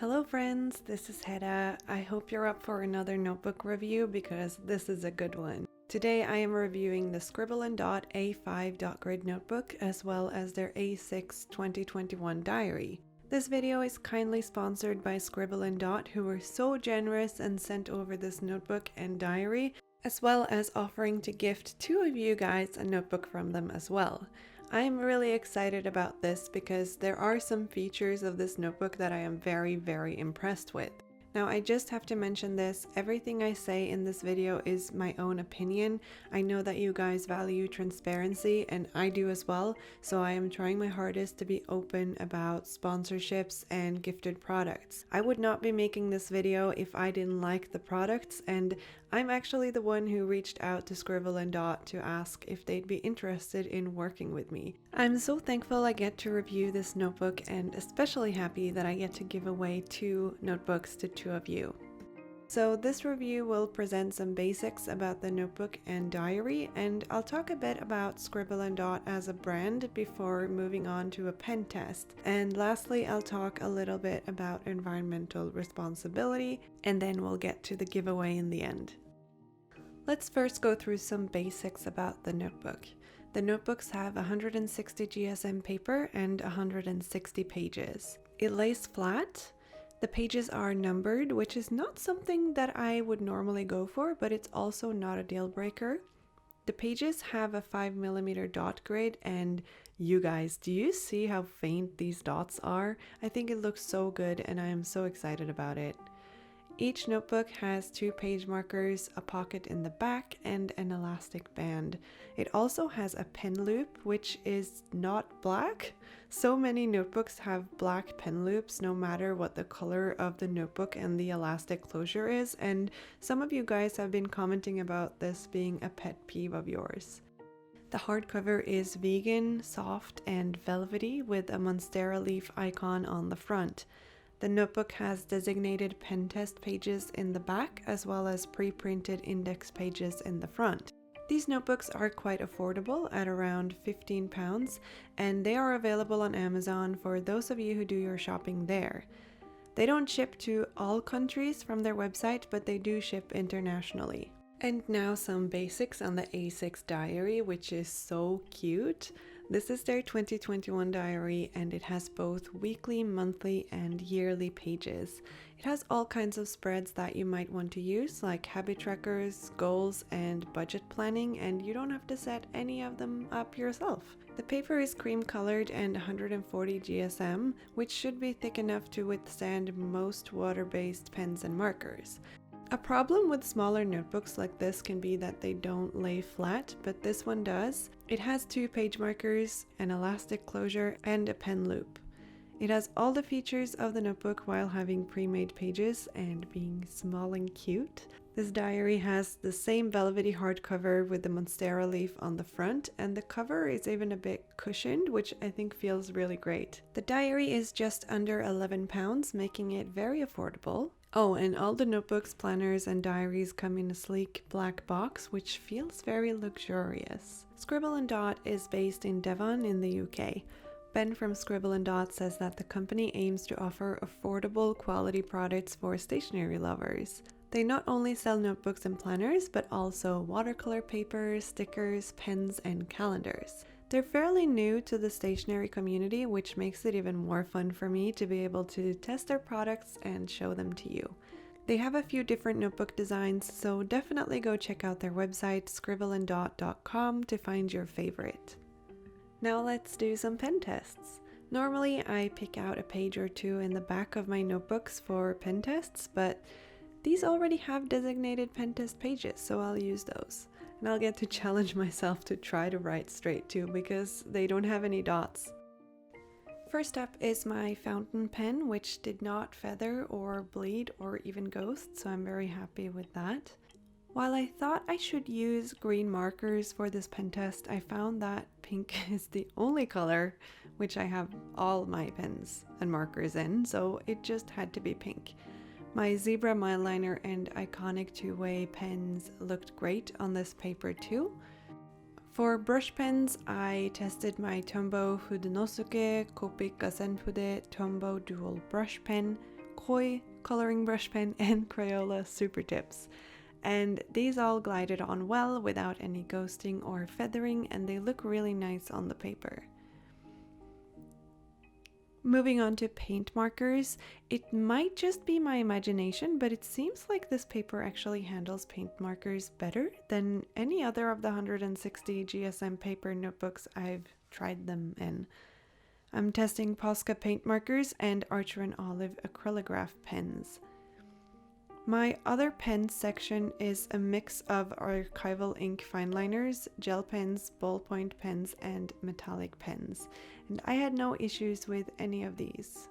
Hello friends, this is Hedda. I hope you're up for another notebook review because this is a good one. Today I am reviewing the Scribble Dot A5 dot grid notebook as well as their A6 2021 diary. This video is kindly sponsored by Scribble Dot, who were so generous and sent over this notebook and diary, as well as offering to gift two of you guys a notebook from them as well. I'm really excited about this because there are some features of this notebook that I am very impressed with. Now I just have to mention this, everything I say in this video is my own opinion. I know that you guys value transparency and I do as well, so I am trying my hardest to be open about sponsorships and gifted products. I would not be making this video if I didn't like the products, and I'm actually the one who reached out to Scribble Dot to ask if they'd be interested in working with me. I'm so thankful I get to review this notebook and especially happy that I get to give away two notebooks to two of you. So this review will present some basics about the notebook and diary, and I'll talk a bit about Scribble Dot as a brand before moving on to a pen test. And lastly, I'll talk a little bit about environmental responsibility, and then we'll get to the giveaway in the end. Let's first go through some basics about the notebook. The notebooks have 160 GSM paper and 160 pages. It lays flat. The pages are numbered, which is not something that I would normally go for, but it's also not a deal breaker. The pages have a 5mm dot grid, and you guys, do you see how faint these dots are? I think it looks so good and I am so excited about it. Each notebook has 2 page markers, a pocket in the back, and an elastic band. It also has a pen loop, which is not black. So many notebooks have black pen loops no matter what the color of the notebook and the elastic closure is, and some of you guys have been commenting about this being a pet peeve of yours. The hardcover is vegan, soft, and velvety with a monstera leaf icon on the front. The notebook has designated pen test pages in the back as well as pre-printed index pages in the front. These notebooks are quite affordable at around £15, and they are available on Amazon for those of you who do your shopping there. They don't ship to all countries from their website, but they do ship internationally. And now some basics on the A6 diary, which is so cute. This is their 2021 diary, and it has both weekly, monthly, and yearly pages. It has all kinds of spreads that you might want to use, like habit trackers, goals, and budget planning, and you don't have to set any of them up yourself. The paper is cream colored and 140 GSM, which should be thick enough to withstand most water-based pens and markers. A problem with smaller notebooks like this can be that they don't lay flat, but this one does. It has 2 page markers, an elastic closure, and a pen loop. It has all the features of the notebook while having pre-made pages and being small and cute. This diary has the same velvety hardcover with the monstera leaf on the front, and the cover is even a bit cushioned, which I think feels really great. The diary is just under £11, making it very affordable. Oh, and all the notebooks, planners, and diaries come in a sleek black box, which feels very luxurious. Scribble Dot is based in Devon in the UK. Ben from Scribble Dot says that the company aims to offer affordable quality products for stationery lovers. They not only sell notebooks and planners, but also watercolor paper, stickers, pens, and calendars. They're fairly new to the stationery community, which makes it even more fun for me to be able to test their products and show them to you. They have a few different notebook designs, so definitely go check out their website, scribbleanddot.com, to find your favorite. Now let's do some pen tests. Normally I pick out a page or two in the back of my notebooks for pen tests, but these already have designated pen test pages, so I'll use those. And I'll get to challenge myself to try to write straight too, because they don't have any dots. First up is my fountain pen, which did not feather or bleed or even ghost, so I'm very happy with that. While I thought I should use green markers for this pen test, I found that pink is the only color which I have all my pens and markers in, so it just had to be pink. My Zebra Mileliner and Iconic two-way pens looked great on this paper too. For brush pens, I tested my Tombow Fudenosuke Kopika Senfude Tombow Dual Brush Pen, Koi coloring brush pen, and Crayola Super Tips. And these all glided on well without any ghosting or feathering, and they look really nice on the paper. Moving on to paint markers, it might just be my imagination, but it seems like this paper actually handles paint markers better than any other of the 160 GSM paper notebooks I've tried them in. I'm testing Posca paint markers and Archer & Olive acrylograph pens. My other pens section is a mix of archival ink fineliners, gel pens, ballpoint pens, and metallic pens, and I had no issues with any of these.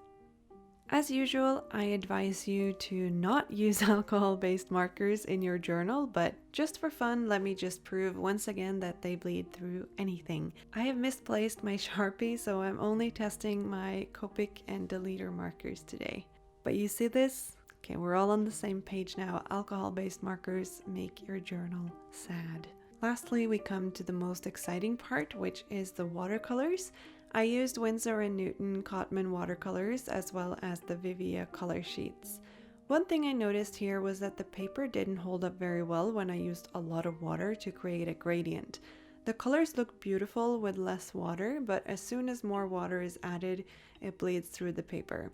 As usual, I advise you to not use alcohol-based markers in your journal, but just for fun, let me just prove once again that they bleed through anything. I have misplaced my Sharpie, so I'm only testing my Copic and Deleter markers today. But you see this? Okay, we're all on the same page now. Alcohol-based markers make your journal sad. Lastly, we come to the most exciting part, which is the watercolors. I used Winsor & Newton Cotman watercolors as well as the Vivia color sheets. One thing I noticed here was that the paper didn't hold up very well when I used a lot of water to create a gradient. The colors look beautiful with less water, but as soon as more water is added, it bleeds through the paper.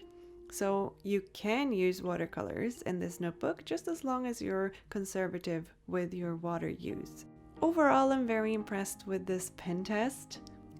So you can use watercolors in this notebook just as long as you're conservative with your water use. Overall, I'm very impressed with this pen test.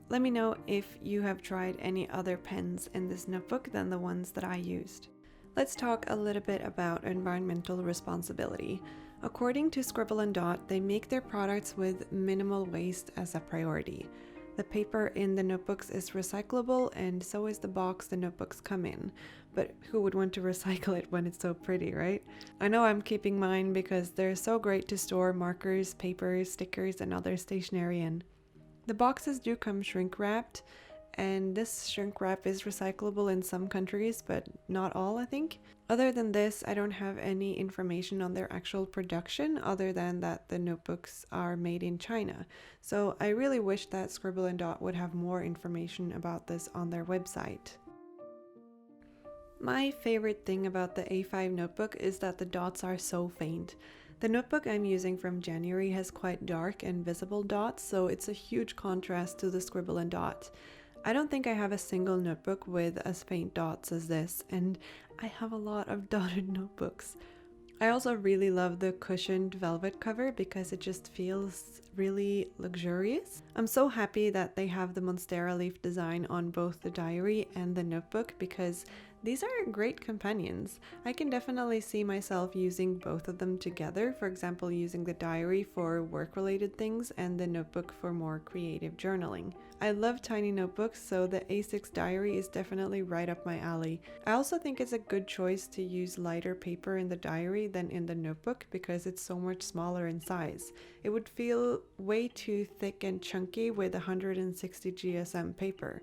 Let me know if you have tried any other pens in this notebook than the ones that I used. Let's talk a little bit about environmental responsibility. According to Scribble Dot, they make their products with minimal waste as a priority. The paper in the notebooks is recyclable, and so is the box the notebooks come in. But who would want to recycle it when it's so pretty, right? I know I'm keeping mine because they're so great to store markers, papers, stickers, and other stationery in. The boxes do come shrink wrapped, and this shrink wrap is recyclable in some countries, but not all, I think. Other than this, I don't have any information on their actual production other than that the notebooks are made in China. So I really wish that Scribble Dot would have more information about this on their website. My favorite thing about the A5 notebook is that the dots are so faint. The notebook I'm using from January has quite dark and visible dots, so it's a huge contrast to the Scribble Dot. I don't think I have a single notebook with as faint dots as this, and I have a lot of dotted notebooks. I also really love the cushioned velvet cover because it just feels really luxurious. I'm so happy that they have the Monstera leaf design on both the diary and the notebook because these are great companions. I can definitely see myself using both of them together, for example using the diary for work-related things and the notebook for more creative journaling. I love tiny notebooks, so the A6 diary is definitely right up my alley. I also think it's a good choice to use lighter paper in the diary than in the notebook because it's so much smaller in size. It would feel way too thick and chunky with 160 GSM paper.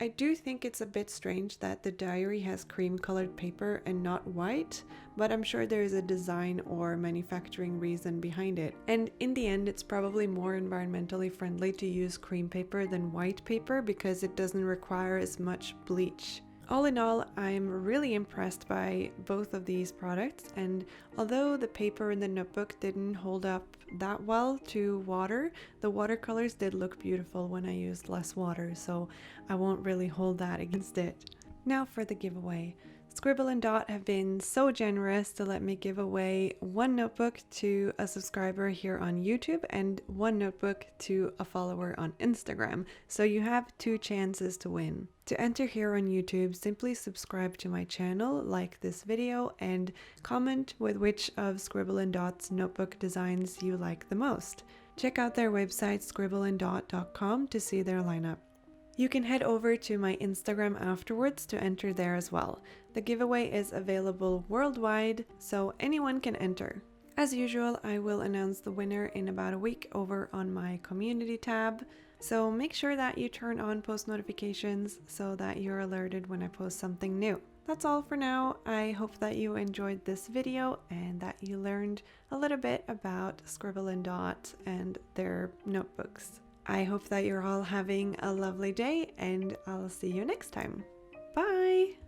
I do think it's a bit strange that the diary has cream-colored paper and not white, but I'm sure there is a design or manufacturing reason behind it. And in the end, it's probably more environmentally friendly to use cream paper than white paper because it doesn't require as much bleach. All in all, I'm really impressed by both of these products, and although the paper in the notebook didn't hold up that well to water, the watercolors did look beautiful when I used less water, so I won't really hold that against it. Now for the giveaway. Scribble Dot have been so generous to let me give away one notebook to a subscriber here on YouTube and one notebook to a follower on Instagram, so you have 2 chances to win. To enter here on YouTube, simply subscribe to my channel, like this video, and comment with which of Scribble Dot's notebook designs you like the most. Check out their website scribbledot.com to see their lineup. You can head over to my Instagram afterwards to enter there as well. The giveaway is available worldwide, so anyone can enter. As usual, I will announce the winner in about a week over on my community tab, so make sure that you turn on post notifications so that you're alerted when I post something new. That's all for now. I hope that you enjoyed this video and that you learned a little bit about Scribble Dot and their notebooks. I hope that you're all having a lovely day, and I'll see you next time. Bye!